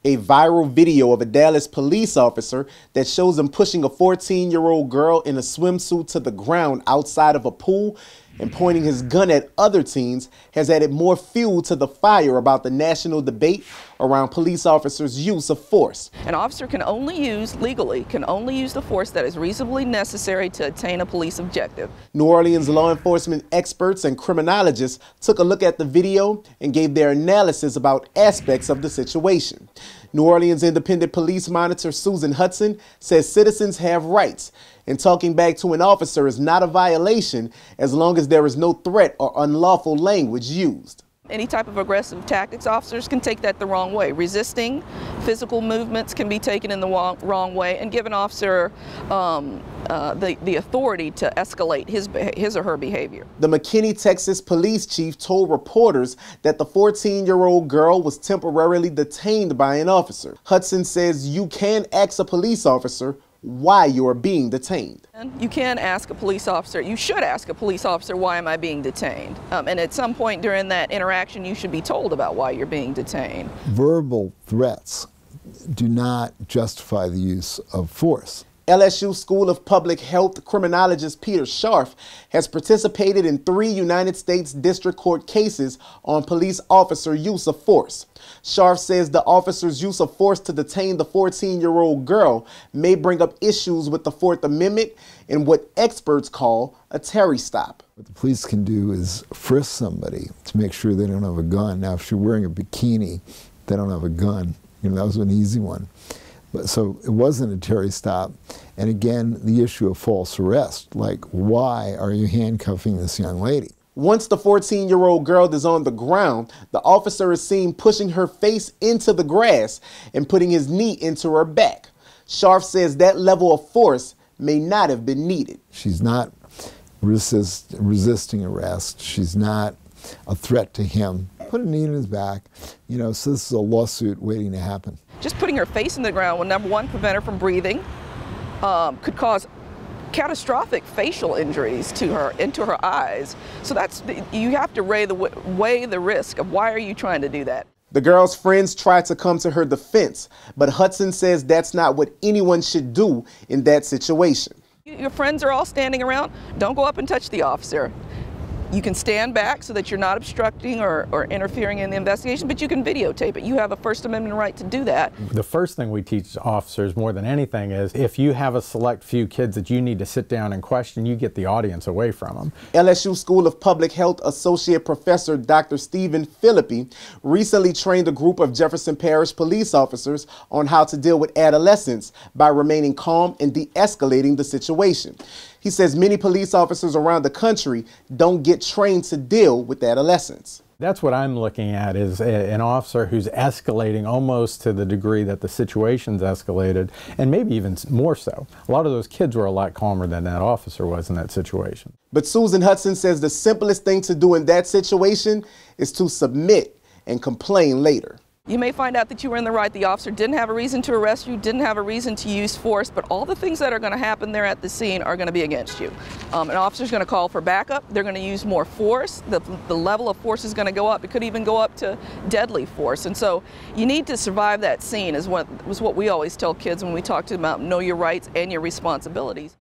A viral video of a Dallas police officer that shows him pushing a 14-year-old girl in a swimsuit to the ground outside of a pool and pointing his gun at other teens has added more fuel to the fire about the national debate around police officers' use of force. An officer can only use, legally, can only use the force that is reasonably necessary to attain a police objective. New Orleans law enforcement experts and criminologists took a look at the video and gave their analysis about aspects of the situation. New Orleans Independent Police Monitor Susan Hutson says citizens have rights, and talking back to an officer is not a violation as long as there is no threat or unlawful language used. Any type of aggressive tactics, officers can take that the wrong way. Resisting physical movements can be taken in the wrong way and give an officer the authority to escalate his or her behavior. The McKinney, Texas police chief told reporters that the 14-year-old girl was temporarily detained by an officer. Hutson says you can ask a police officer why you are being detained. You can ask a police officer, you should ask a police officer, why am I being detained? And at some point during that interaction, you should be told about why you're being detained. Verbal threats do not justify the use of force. LSU School of Public Health criminologist Peter Scharf has participated in 3 United States District Court cases on police officer use of force. Scharf says the officer's use of force to detain the 14-year-old girl may bring up issues with the Fourth Amendment and what experts call a Terry stop. What the police can do is frisk somebody to make sure they don't have a gun. Now, if you're wearing a bikini, they don't have a gun. You know, that was an easy one. So it wasn't a Terry stop. And again, the issue of false arrest, like why are you handcuffing this young lady? Once the 14-year-old girl is on the ground, the officer is seen pushing her face into the grass and putting his knee into her back. Scharf says that level of force may not have been needed. She's not resisting arrest. She's not a threat to him. Put a knee in his back, you know, so this is a lawsuit waiting to happen. Just putting her face in the ground will, number one, prevent her from breathing, could cause catastrophic facial injuries to her, into her eyes. So you have to weigh the risk of why are you trying to do that. The girl's friends tried to come to her defense, but Hutson says that's not what anyone should do in that situation. Your friends are all standing around, don't go up and touch the officer. You can stand back so that you're not obstructing or interfering in the investigation, but you can videotape it. You have a First Amendment right to do that. The first thing we teach officers more than anything is if you have a select few kids that you need to sit down and question, you get the audience away from them. LSU School of Public Health Associate Professor Dr. Stephen Phillippi recently trained a group of Jefferson Parish police officers on how to deal with adolescents by remaining calm and de-escalating the situation. He says many police officers around the country don't get trained to deal with adolescents. That's what I'm looking at, is an officer who's escalating almost to the degree that the situation's escalated, and maybe even more so. A lot of those kids were a lot calmer than that officer was in that situation. But Susan Hutson says the simplest thing to do in that situation is to submit and complain later. You may find out that you were in the right. The officer didn't have a reason to arrest you, didn't have a reason to use force, but all the things that are going to happen there at the scene are going to be against you. An officer's going to call for backup. They're going to use more force. The level of force is going to go up. It could even go up to deadly force. And so you need to survive that scene, is what we always tell kids when we talk to them about know your rights and your responsibilities.